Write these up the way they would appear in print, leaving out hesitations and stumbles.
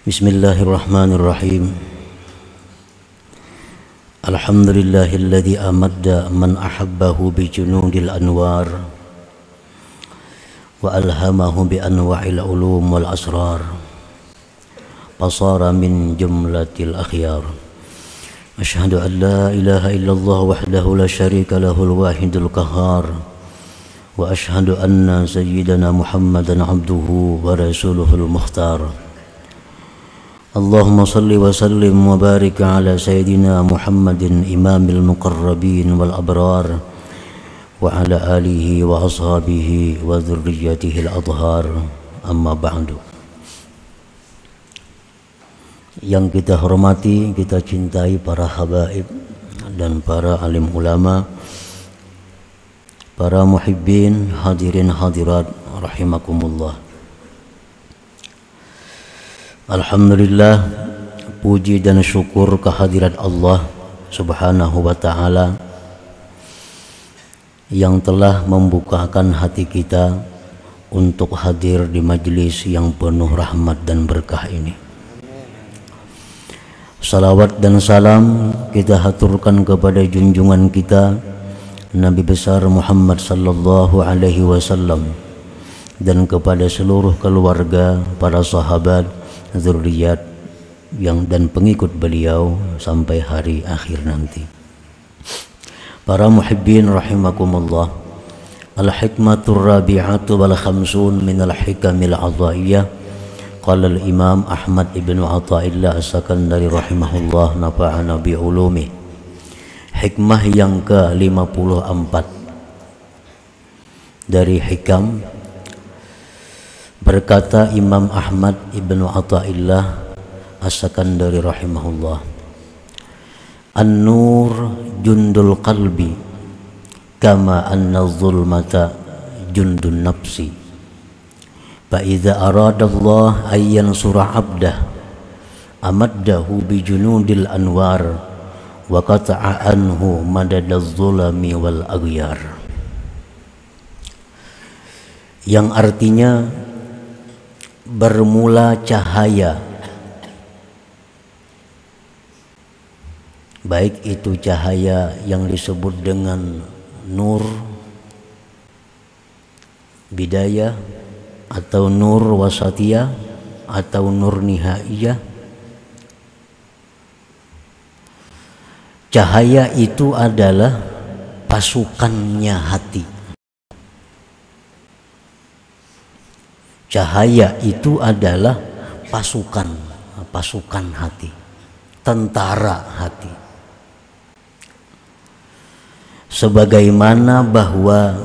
Bismillahirrahmanirrahim. Alhamdulillahilladzi amadda man ahabbahu bi junudil anwar wa alhamahu bi anwa'il ulum wal asrar fasara min jumlatil akhyar. Asyhadu an la ilaha illallah wahdahu la syarika lahul wahidul qahhar wa asyhadu anna sayyidana Muhammadan abduhu wa rasuluhul mukhtar. Allahumma salli wa sallim wa barik ala sayyidina Muhammadin imamil muqarrabin wal abrar wa ala alihi wa ashabihi wa dhurriyyatihi al-adhar, amma ba'du. Yang kita hormati, kita cintai para habaib dan para alim ulama, para muhibbin, hadirin hadirat rahimakumullah. Alhamdulillah, puji dan syukur kehadirat Allah Subhanahu wa ta'ala yang telah membukakan hati kita untuk hadir di majlis yang penuh rahmat dan berkah ini. Salawat dan salam kita haturkan kepada junjungan kita Nabi besar Muhammad sallallahu alaihi wasallam dan kepada seluruh keluarga, para sahabat, zurriyat yang dan pengikut beliau sampai hari akhir nanti. Para muhibbin rahimakumullah, al-hikmatur rabi'atu wal khamsun min al-hikamil adhaiyah. Qala al-imam Ahmad ibn Athaillah as-Sakandari rahimahullah, nafa'ana bi ulumi. Hikmah yang ke-54 dari hikam. Berkata Imam Ahmad ibn Athaillah as-Sakandari rahimahullah, an-nur jundul qalbi kama anna zulmata jundun nafsi, fa idza arada Allah ayyan surah abdah amaddahu bi junudil anwar wa qata'a anhu madadaz zulami wal aghyar. Yang artinya bermula cahaya, baik itu cahaya yang disebut dengan nur bidayah atau nur wasatiyah atau nur nihaiyah. Cahaya itu adalah pasukannya hati. Cahaya itu adalah pasukan hati, tentara hati. Sebagaimana bahwa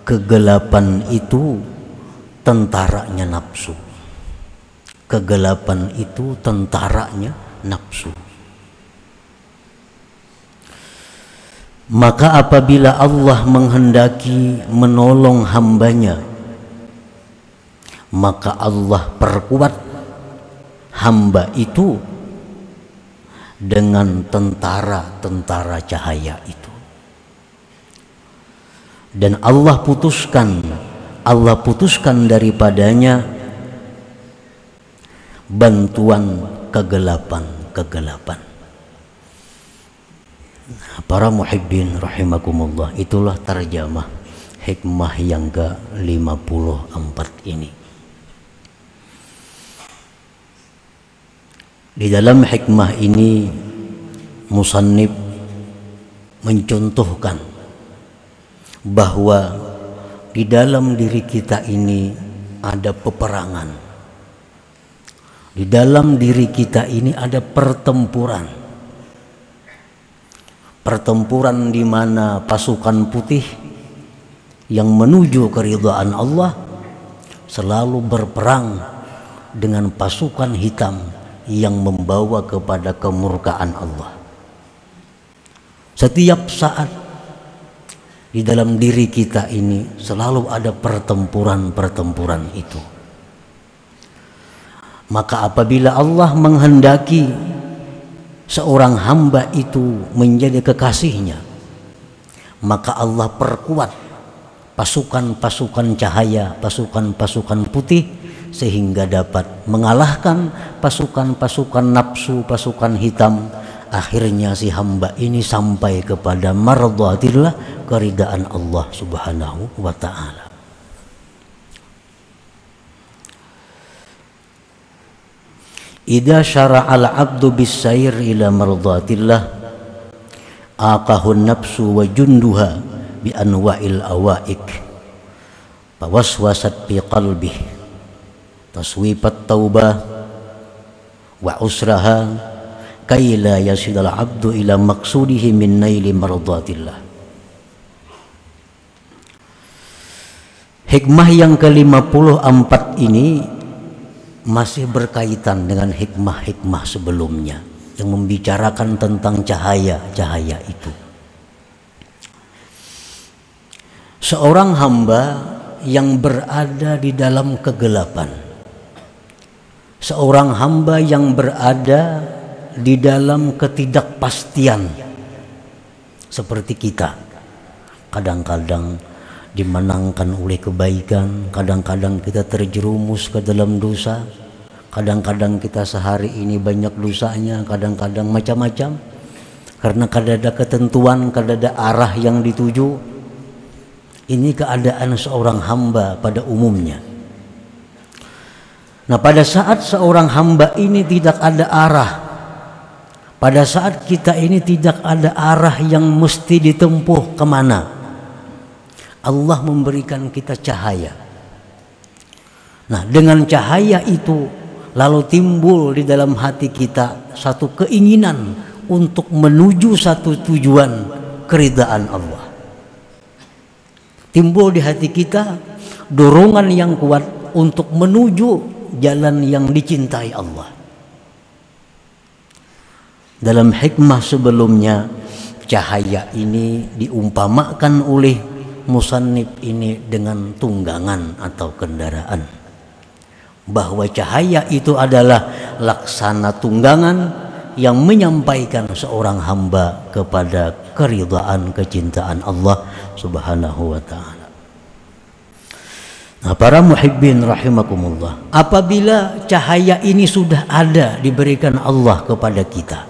kegelapan itu tentaranya nafsu. Kegelapan itu tentaranya nafsu. Maka apabila Allah menghendaki menolong hambanya, maka Allah perkuat hamba itu dengan tentara cahaya itu. Dan Allah putuskan daripadanya bantuan kegelapan. Para muhibbin rahimakumullah, itulah tarjamah hikmah yang ke-54 ini. Di dalam hikmah ini musannif mencontohkan bahwa di dalam diri kita ini ada peperangan. Di dalam diri kita ini ada pertempuran. Pertempuran di mana pasukan putih yang menuju keridhaan Allah selalu berperang dengan pasukan hitam yang membawa kepada kemurkaan Allah. Setiap saat di dalam diri kita ini selalu ada pertempuran itu. Maka apabila Allah menghendaki seorang hamba itu menjadi kekasihnya, maka Allah perkuat pasukan-pasukan cahaya, pasukan-pasukan putih sehingga dapat mengalahkan pasukan-pasukan nafsu, pasukan hitam. Akhirnya si hamba ini sampai kepada mardhatillah, keridaan Allah Subhanahu wa ta'ala. Idza syara'al 'abdu bis-sayr ila mardhatillah aqahun nafsu wa junduha bi anwa'il awaik fawaswasat fi qalbih taswipat taubah wa usraha kay la yasidal 'abdu ila maqsudihi min naili mardhatillah. Hikmah yang ke-54 ini masih berkaitan dengan hikmah-hikmah sebelumnya yang membicarakan tentang cahaya-cahaya itu. Seorang hamba yang berada di dalam kegelapan, seorang hamba yang berada di dalam ketidakpastian seperti kita, kadang-kadang dimenangkan oleh kebaikan, kadang-kadang kita terjerumus ke dalam dosa, kadang-kadang kita sehari ini banyak dosanya, kadang-kadang macam-macam, karena kada ada ketentuan, kada ada arah yang dituju. Ini keadaan seorang hamba pada umumnya. Nah, pada saat seorang hamba ini tidak ada arah, pada saat kita ini tidak ada arah yang mesti ditempuh kemana, Allah memberikan kita cahaya. Nah, dengan cahaya itu lalu timbul di dalam hati kita satu keinginan untuk menuju satu tujuan, keridaan Allah. Timbul di hati kita dorongan yang kuat untuk menuju jalan yang dicintai Allah. Dalam hikmah sebelumnya, cahaya ini diumpamakan oleh musannif ini dengan tunggangan atau kendaraan, bahwa cahaya itu adalah laksana tunggangan yang menyampaikan seorang hamba kepada keridhaan, kecintaan Allah Subhanahu wa ta'ala. Nah, para muhibbin rahimakumullah, apabila cahaya ini sudah ada diberikan Allah kepada kita,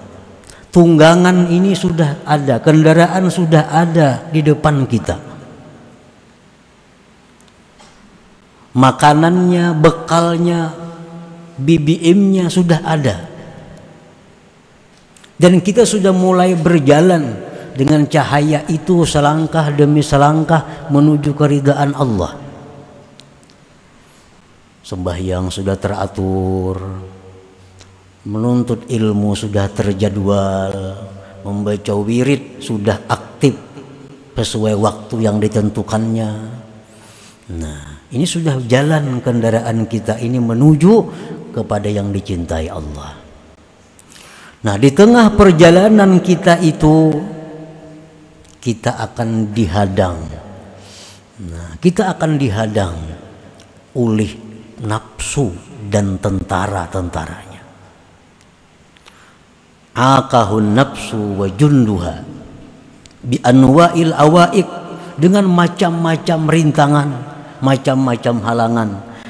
tunggangan ini sudah ada, kendaraan sudah ada di depan kita, makanannya, bekalnya, BBM-nya sudah ada, dan kita sudah mulai berjalan dengan cahaya itu selangkah demi selangkah menuju keridaan Allah. Sembahyang sudah teratur, menuntut ilmu sudah terjadwal, membaca wirid sudah aktif sesuai waktu yang ditentukannya. Nah, ini sudah jalan kendaraan kita ini menuju kepada yang dicintai Allah. Nah, di tengah perjalanan kita itu kita akan dihadang. Nah, kita akan dihadang oleh nafsu dan tentara-tentaranya. Aqahun nafsu wa junduha bi anwa'il awaik, dengan macam-macam rintangan, macam-macam halangan,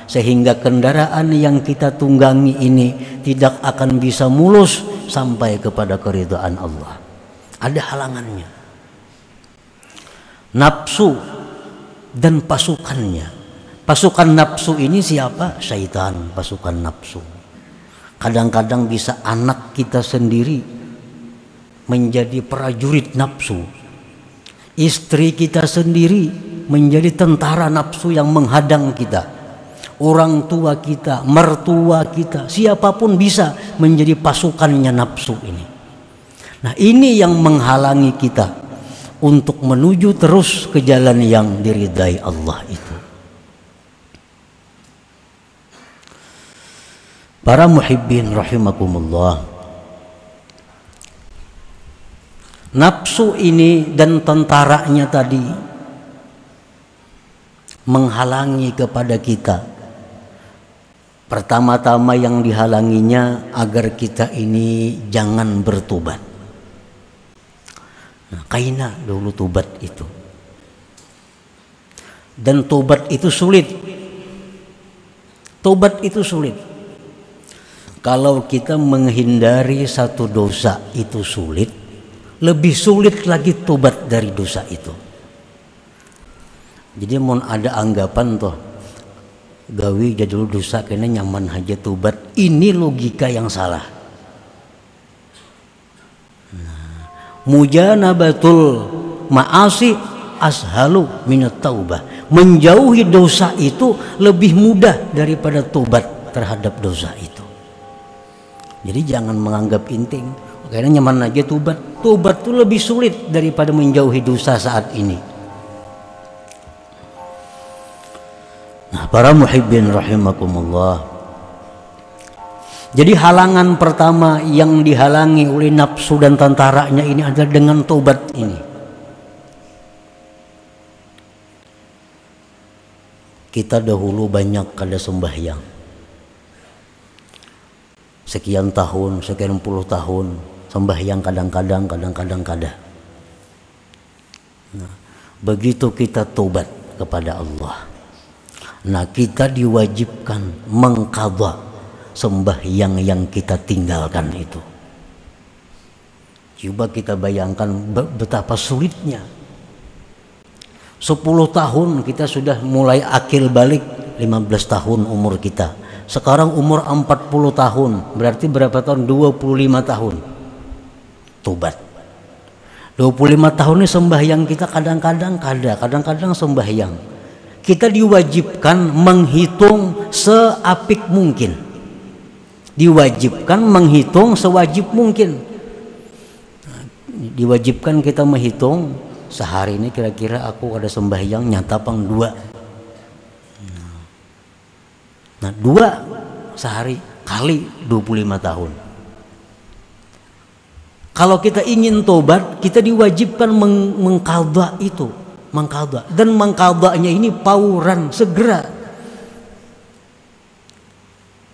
sehingga kendaraan yang kita tunggangi ini tidak akan bisa mulus sampai kepada keridhaan Allah. Ada halangannya. Nafsu dan pasukannya. Pasukan nafsu ini siapa? Syaitan, pasukan nafsu. Kadang-kadang bisa anak kita sendiri menjadi prajurit nafsu, istri kita sendiri menjadi tentara nafsu yang menghadang kita, orang tua kita, mertua kita, siapapun bisa menjadi pasukannya nafsu ini. Nah, ini yang menghalangi kita untuk menuju terus ke jalan yang diridai Allah itu. Para muhibbin rahimakumullah, nafsu ini dan tentaranya tadi menghalangi kepada kita. Pertama-tama yang dihalanginya agar kita ini jangan bertobat. Nah, kaina dulu tobat itu. Dan tobat itu sulit. Tobat itu sulit. Kalau kita menghindari satu dosa itu sulit, lebih sulit lagi tobat dari dosa itu. Jadi mau ada anggapan toh, gawi jadul dosa kena nyaman aja tobat. Ini logika yang salah. Mujanabatul ma'asi ashalu minat taubah. Menjauhi dosa itu lebih mudah daripada tobat terhadap dosa itu. Jadi jangan menganggap penting, kayaknya nyaman aja tobat. Tobat itu lebih sulit daripada menjauhi dosa saat ini. Nah, para muhibbin rahimakumullah. Jadi halangan pertama yang dihalangi oleh nafsu dan tentaranya ini adalah dengan tobat ini. Kita dahulu banyak kada sembahyang. Sekian tahun, sekian puluh tahun sembahyang kadang-kadang kada. Nah, begitu kita tobat kepada Allah, nah kita diwajibkan mengqadha sembahyang yang kita tinggalkan itu. Coba kita bayangkan betapa sulitnya. 10 tahun kita sudah mulai akil balik, 15 tahun umur kita. Sekarang umur 40 tahun, berarti berapa tahun? 25 tahun tobat. 25 tahun ini sembahyang kita kadang-kadang sembahyang. Kita diwajibkan menghitung seapik mungkin, diwajibkan menghitung sewajib mungkin. Diwajibkan kita menghitung sehari ini kira-kira aku ada sembahyang nyata pang 2. Nah 2 sehari kali 25 tahun. Kalau kita ingin tobat, kita diwajibkan mengqadha itu, mengqadha. Dan mengqadhanya ini pauran, segera.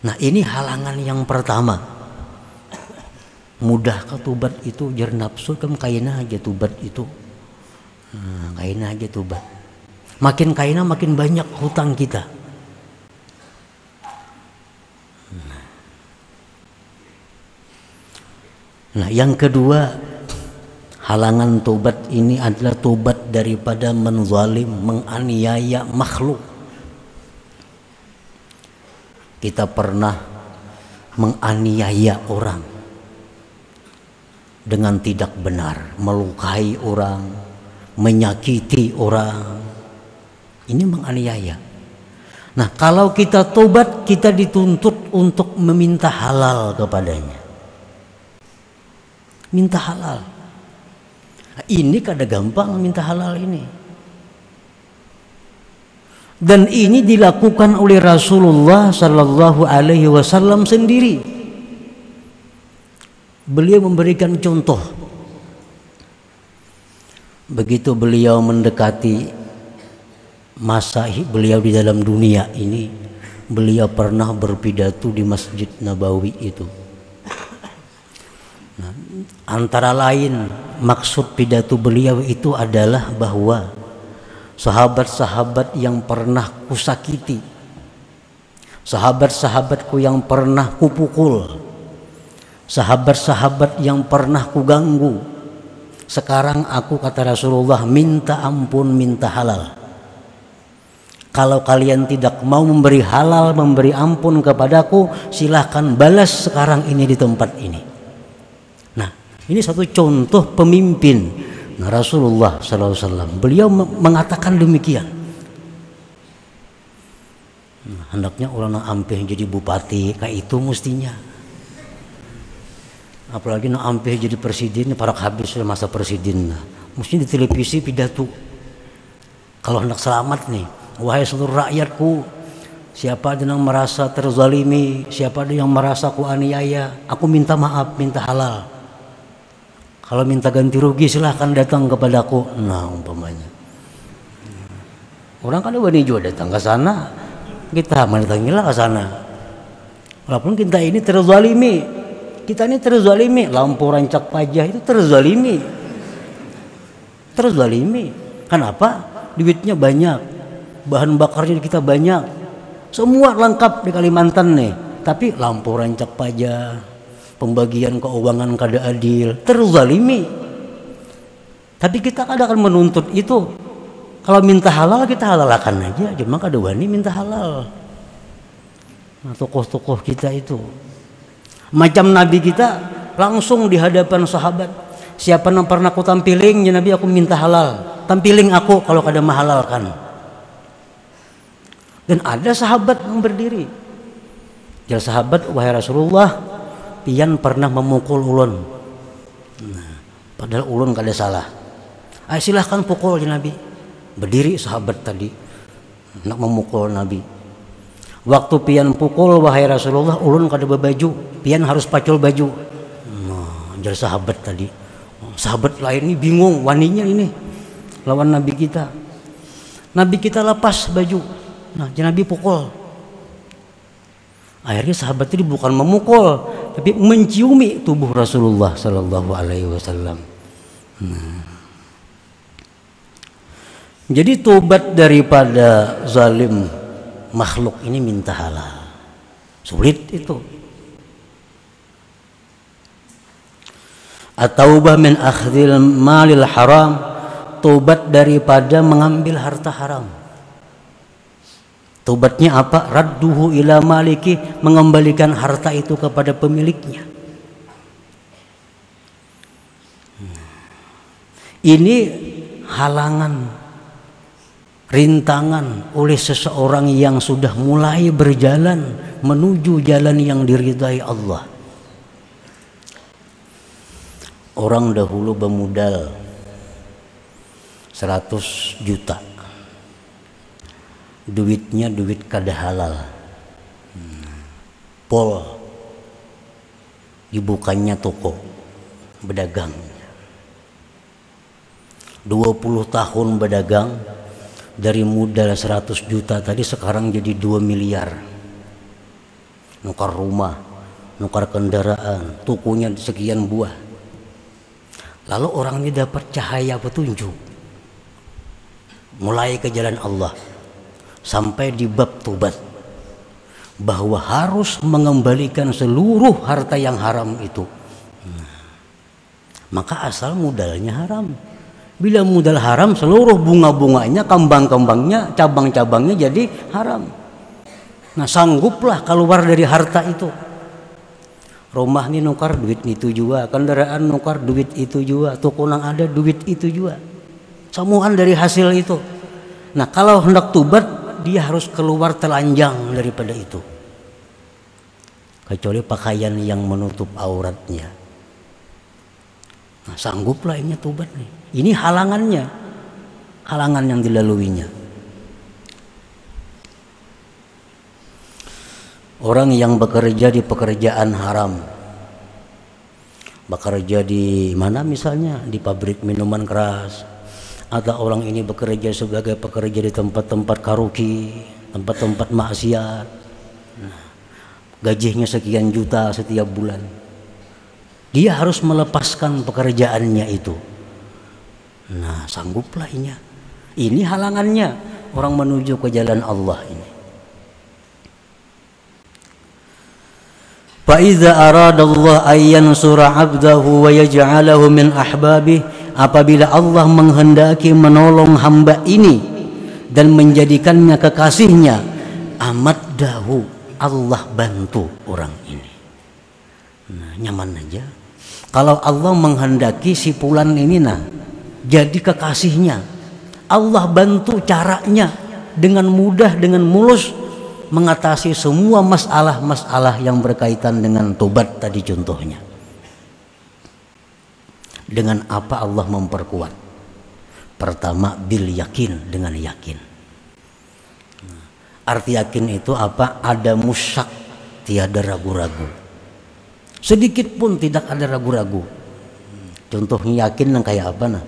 Nah ini halangan yang pertama. Mudah ke tobat itu, jar nafsu kan kaina aja tobat itu. Kaina aja tobat. Makin kaina makin banyak hutang kita. Nah yang kedua, halangan tobat ini adalah tobat daripada menzalim, menganiaya makhluk. Kita pernah menganiaya orang dengan tidak benar, melukai orang, menyakiti orang. Ini menganiaya. Nah kalau kita tobat, kita dituntut untuk meminta halal kepadanya. Minta halal. Nah, ini kada gampang minta halal ini. Dan ini dilakukan oleh Rasulullah Sallallahu Alaihi Wasallam sendiri. Beliau memberikan contoh. Begitu beliau mendekati masa beliau di dalam dunia ini, beliau pernah berpidato di Masjid Nabawi itu. Nah, antara lain maksud pidato beliau itu adalah bahwa sahabat-sahabat yang pernah kusakiti, sahabat-sahabatku yang pernah kupukul, sahabat-sahabat yang pernah kuganggu, sekarang aku, kata Rasulullah, minta ampun, minta halal. Kalau kalian tidak mau memberi halal, memberi ampun kepadaku, silahkan balas sekarang ini di tempat ini. Ini satu contoh pemimpin. Nah, Rasulullah SAW, beliau mengatakan demikian. Nah, hendaknya orang yang ampih jadi bupati, kayak itu mestinya. Apalagi yang ampih jadi presiden, para habis sudah masa presiden. Mesti di televisi pidato. Kalau hendak selamat nih, wahai seluruh rakyatku, siapa ada yang merasa terzalimi, siapa ada yang merasa ku aniaya, aku minta maaf, minta halal. Kalau minta ganti rugi silahkan datang kepadaku. Nah umpamanya, orang kan wani juga datang ke sana, kita mendatangilah ke sana. Walaupun kita ini terzalimi, lampu rancak pajak itu terzalimi. Kenapa? Duitnya banyak, bahan bakarnya kita banyak, Semua lengkap di Kalimantan nih. Tapi lampu rancak pajak, pembagian keuangan kada adil, terzalimi. Tapi kita kadang akan menuntut itu. Kalau minta halal kita halalkan aja, cuma kada wani minta halal. Nah, tokoh-tokoh kita itu macam Nabi kita langsung di hadapan sahabat, siapa yang pernah aku tampiling ya Nabi, aku minta halal, tampiling aku kalau kada mahalalkan. Dan ada sahabat yang berdiri, ya sahabat, wahai Rasulullah, pian pernah memukul ulun. Nah, padahal ulun kada salah. Ayo silahkan pukul ya Nabi. Berdiri sahabat tadi nak memukul Nabi. Waktu pian pukul, wahai Rasulullah, ulun kada berbaju, pian harus pacul baju. Nah, jadi sahabat tadi. Sahabat lain ini bingung, waninya ini lawan Nabi kita. Nabi kita lepas baju. Nah, Nabi pukul. Akhirnya sahabat ini bukan memukul, tapi menciumi tubuh Rasulullah Sallallahu Alaihi Wasallam. Jadi tobat daripada zalim makhluk ini minta halal. Sulit itu. At-taubah min akhdhil malil haram, tobat daripada mengambil harta haram. Tobatnya apa? Radduhu ila maliki, mengembalikan harta itu kepada pemiliknya. Ini halangan, rintangan oleh seseorang yang sudah mulai berjalan menuju jalan yang diridai Allah. Orang dahulu bermodal 100 juta. Duitnya duit kada halal. Pol dibukanya toko berdagang. 20 tahun berdagang, dari modal 100 juta tadi sekarang jadi 2 miliar. Nukar rumah, nukar kendaraan, tokonya sekian buah. Lalu orang ini dapat cahaya petunjuk, mulai ke jalan Allah, sampai di bab tobat, bahwa harus mengembalikan seluruh harta yang haram itu. Maka asal modalnya haram. Bila modal haram, seluruh bunga-bunganya, kembang-kembangnya, cabang-cabangnya jadi haram. Nah, sangguplah keluar dari harta itu. Rumah ini nukar duit itu juga, kendaraan nukar duit itu juga, toko nang ada duit itu juga. Semuaan dari hasil itu. Nah, kalau hendak tobat, dia harus keluar telanjang daripada itu. Kecuali pakaian yang menutup auratnya. Nah, sangguplah ini tobat nih. Ini halangannya, halangan yang dilaluinya. Orang yang bekerja di pekerjaan haram, bekerja di mana misalnya di pabrik minuman keras, atau orang ini bekerja sebagai pekerja di tempat-tempat karaoke, tempat-tempat maksiat, gajinya sekian juta setiap bulan, dia harus melepaskan pekerjaannya itu. Nah, sangguplah ini. Ini halangannya orang menuju ke jalan Allah ini. Fa iza arada Allah ay yansura 'abdahu wa yaj'alahu min ahbabih, apabila Allah menghendaki menolong hamba ini dan menjadikannya kekasihnya, amaddahu, Allah bantu orang ini. Nah, nyaman aja. Kalau Allah menghendaki si fulan ini jadi kekasihnya, Allah bantu caranya dengan mudah, dengan mulus mengatasi semua masalah-masalah yang berkaitan dengan tobat tadi contohnya. Dengan apa Allah memperkuat? Pertama, bil yakin, dengan yakin. Arti yakin itu apa? Ada musyak, tiada ragu-ragu. Sedikit pun tidak ada ragu-ragu. Contohnya yakin yang kayak apa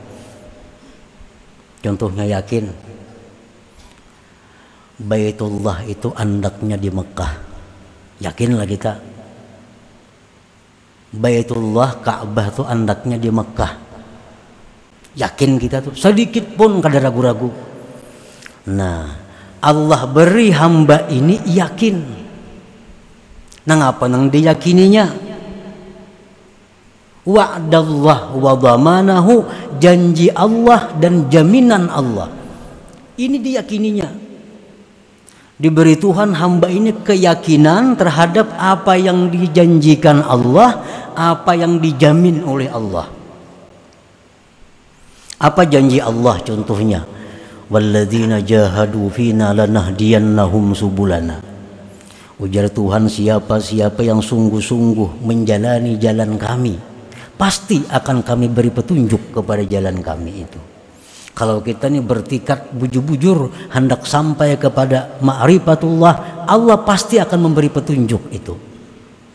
Contohnya yakin, Baitullah itu andaknya di Mekah. Yakinlah kita. Baitullah, Ka'bah itu andaknya di Mekah. Yakin kita tuh, sedikit pun kada ragu-ragu. Nah, Allah beri hamba ini yakin. Nang apa nang diyakininya? Wa'dallah wa dhamanahu, janji Allah dan jaminan Allah. Ini diyakininya. Diberi Tuhan hamba ini keyakinan terhadap apa yang dijanjikan Allah, apa yang dijamin oleh Allah. Apa janji Allah contohnya? Walladzina jahadu fina lanahdiyannahum subulana. Ujar Tuhan, siapa-siapa yang sungguh-sungguh menjalani jalan kami, pasti akan kami beri petunjuk kepada jalan kami itu. Kalau kita ini bertikad bujur-bujur hendak sampai kepada ma'rifatullah, Allah pasti akan memberi petunjuk itu.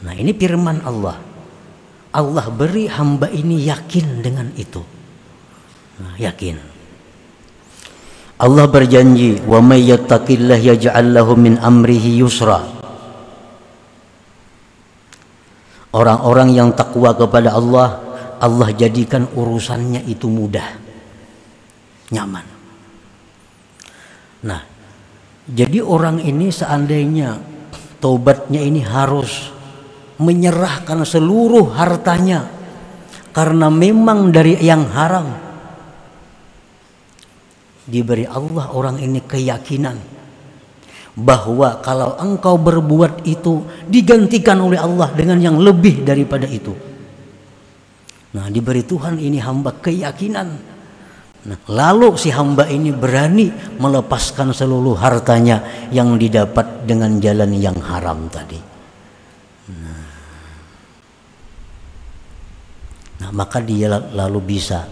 Nah, ini firman Allah. Allah beri hamba ini yakin dengan itu. Nah, yakin. Allah berjanji, wa may yattaqillah yaj'al lahu min amrihi yusra. Orang-orang yang takwa kepada Allah, Allah jadikan urusannya itu mudah, nyaman. Nah, jadi orang ini seandainya taubatnya ini harus menyerahkan seluruh hartanya karena memang dari yang haram. Diberi Allah orang ini keyakinan bahwa kalau engkau berbuat itu digantikan oleh Allah dengan yang lebih daripada itu. Nah, diberi Tuhan ini hamba keyakinan. Nah, lalu si hamba ini berani melepaskan seluruh hartanya yang didapat dengan jalan yang haram tadi. Nah, maka dia lalu bisa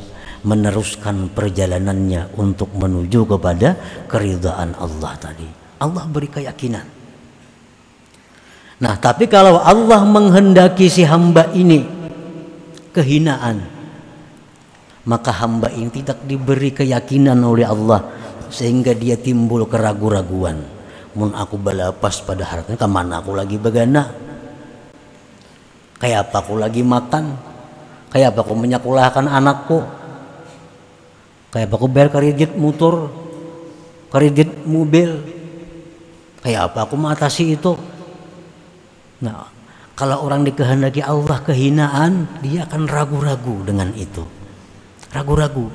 meneruskan perjalanannya untuk menuju kepada keridhaan Allah tadi. Allah beri keyakinan. Nah, tapi kalau Allah menghendaki si hamba ini kehinaan, maka hamba ini tidak diberi keyakinan oleh Allah sehingga dia timbul keraguan-raguan. Mun aku balapas pada hartanya, kemana aku lagi begana? Kayak apa aku lagi makan? Kayak apa aku menyekolahkan anakku? Kayak apa aku bayar kredit motor, kredit mobil? Kayak apa aku mengatasi itu? Nah, kalau orang dikehendaki Allah kehinaan, dia akan ragu-ragu dengan itu. Ragu-ragu.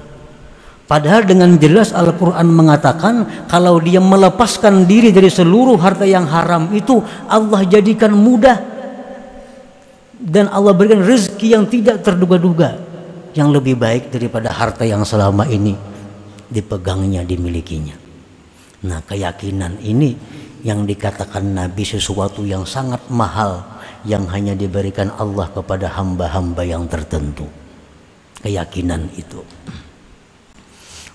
Padahal dengan jelas Al-Quran mengatakan kalau dia melepaskan diri dari seluruh harta yang haram itu, Allah jadikan mudah. Dan Allah berikan rezeki yang tidak terduga-duga, yang lebih baik daripada harta yang selama ini dipegangnya, dimilikinya. Nah, keyakinan ini yang dikatakan Nabi sesuatu yang sangat mahal, yang hanya diberikan Allah kepada hamba-hamba yang tertentu. Keyakinan itu.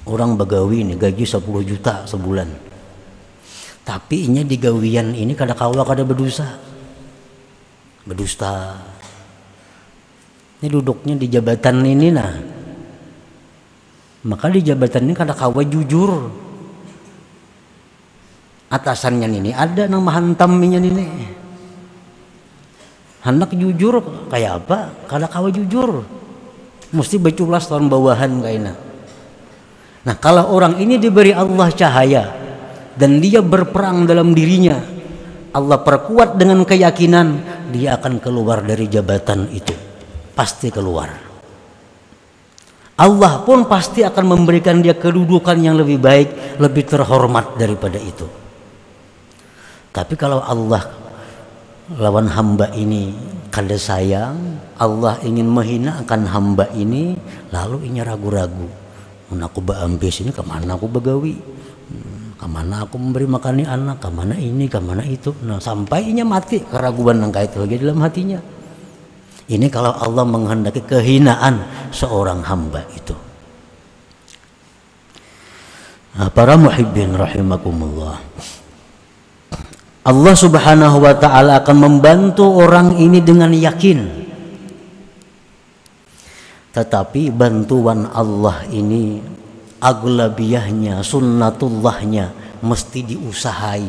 Orang begawi ini gaji 10 juta sebulan, tapi inya di gawian ini kada-kawa kada berdusta. Ini duduknya di jabatan ini, nah maka di jabatan ini kada-kawa jujur. Atasannya ini ada nang mahantamnya ini, hendak jujur kayak apa? Kada-kawa jujur, mesti beculas tahun bawahan kayaknya. Nah, kalau orang ini diberi Allah cahaya dan dia berperang dalam dirinya, Allah perkuat dengan keyakinan, dia akan keluar dari jabatan itu. Pasti keluar. Allah pun pasti akan memberikan dia kedudukan yang lebih baik, lebih terhormat daripada itu. Tapi kalau Allah lawan hamba ini kada sayang, Allah ingin menghinakan hamba ini, lalu inya ragu-ragu. Aku beambis ini kemana aku begawi? Kemana aku memberi makan anak? Kemana ini? Kemana itu? Nah, sampai inya mati keraguan yang kayak itu lagi dalam hatinya. Ini kalau Allah menghendaki kehinaan seorang hamba itu. Nah, para muhibbin rahimakumullah, Allah subhanahu wa ta'ala akan membantu orang ini dengan yakin. Tetapi bantuan Allah ini aglabiyahnya, sunnatullahnya mesti diusahai.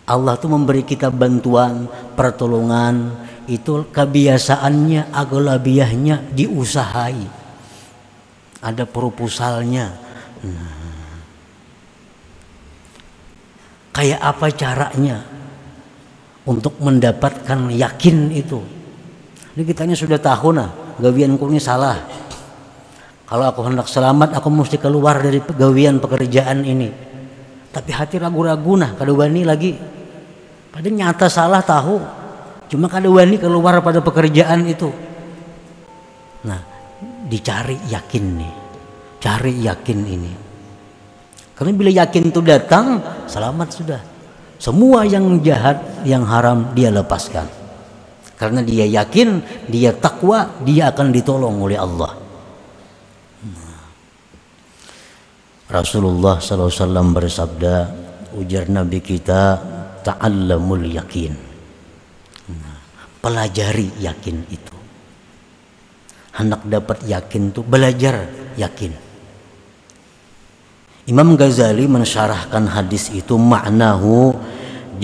Allah tuh memberi kita bantuan, pertolongan, itu kebiasaannya, aglabiyahnya diusahai. Ada proposalnya. Kayak apa caranya untuk mendapatkan yakin itu? Ini kita ini sudah tahu nah, gawianku ini salah. Kalau aku hendak selamat, aku mesti keluar dari gawian pekerjaan ini. Tapi hati ragu-ragu nah, kada wani lagi. Padahal nyata salah tahu, cuma kada wani keluar pada pekerjaan itu. Nah, dicari yakin nih, cari yakin ini. Karena bila yakin itu datang, selamat sudah. Semua yang jahat, yang haram dia lepaskan. Karena dia yakin, dia takwa, dia akan ditolong oleh Allah. Rasulullah SAW bersabda, ujar Nabi kita, ta'allamul yakin. Pelajari yakin itu. Hendak dapat yakin itu belajar yakin. Imam Ghazali mensyarahkan hadis itu, maknahu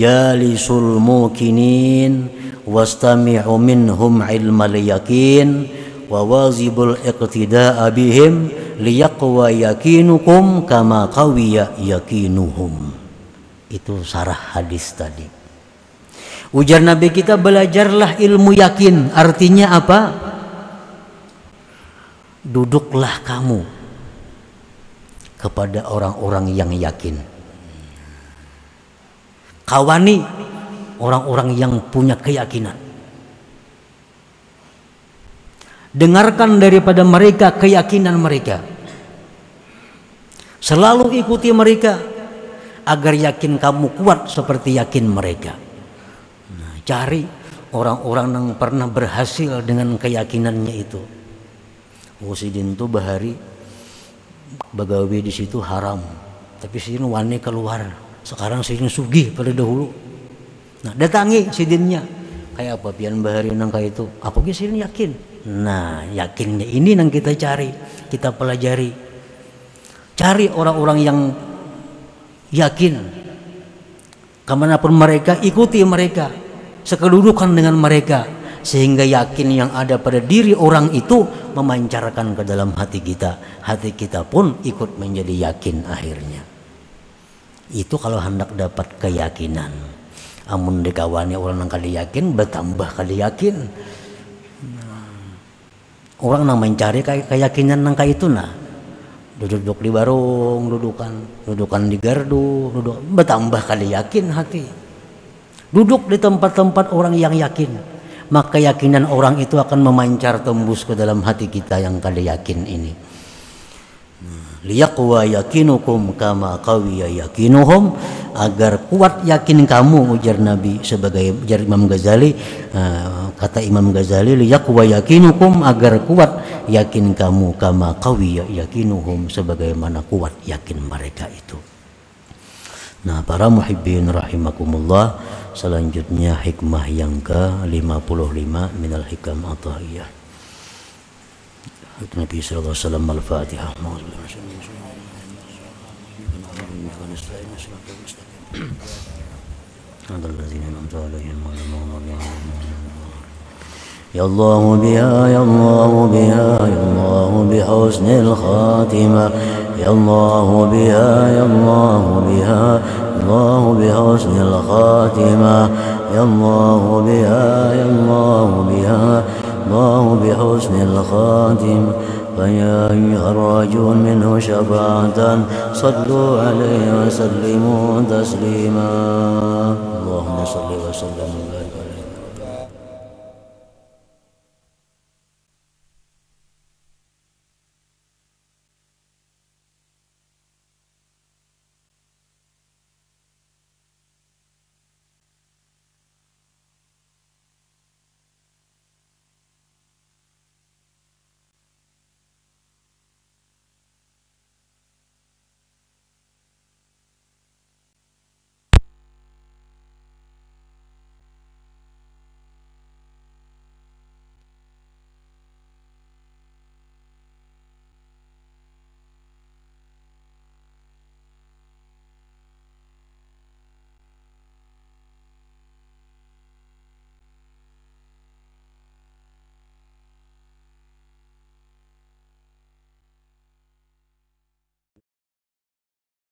jalisul mukinin wastami'u minhum ilmal yakin wa wazibul iqtida'a bihim liyaqwa yakinukum kama qawiya yakinuhum. Itu sarah hadis tadi. Ujar Nabi kita, belajarlah ilmu yakin. Artinya apa? Duduklah kamu kepada orang-orang yang yakin. Kawani orang-orang yang punya keyakinan. Dengarkan daripada mereka keyakinan mereka. Selalu ikuti mereka agar yakin kamu kuat seperti yakin mereka. Nah, cari orang-orang yang pernah berhasil dengan keyakinannya itu. Sidin itu bahari bagawi di situ haram, tapi sidin wani keluar. Sekarang sidin sugih pada dahulu. Nah, datangi sidinnya, kayak apa pian bahari nang kayak itu? Aku sidin yakin. Nah, yakinnya ini yang kita cari, kita pelajari. Cari orang-orang yang yakin. Kemanapun mereka, ikuti mereka, sekedudukan dengan mereka, sehingga yakin yang ada pada diri orang itu memancarkan ke dalam hati kita. Hati kita pun ikut menjadi yakin akhirnya. Itu kalau hendak dapat keyakinan. Amun dikawani orang yang kada yakin, bertambah kada yakin. Orang yang mencari keyakinan yang kayak itu nah, duduk di warung, dudukan di gardu, bertambah kada yakin hati. Duduk di tempat-tempat orang yang yakin, maka keyakinan orang itu akan memancar tembus ke dalam hati kita yang kada yakin ini. Liyaqwa yakinukum kama qawiya yakinuhum, agar kuat yakin kamu, ujar Nabi sebagai ujar Imam Ghazali, kata Imam Ghazali, liyaqwa yakinukum, agar kuat yakin kamu kama qawiya yakinuhum, sebagaimana kuat yakin mereka itu. Nah, para muhibbin rahimakumullah, selanjutnya hikmah yang ke-55 minal hikam ataiyah. Nabi sallallahu alaihi wasallam, Al-Fatihah. Ya Allah biha, ya Allah biha, ya Allah bihusnil khatimah. Ya Allah biha, ya Allah biha, Allah bihusnil khatimah. Ya Allah biha, ya Allah biha, Allah bihusnil khatimah. فيا أيها الراجون منه شفاعة صلوا عليه وسلموا تسليما. اللهم صل وسلم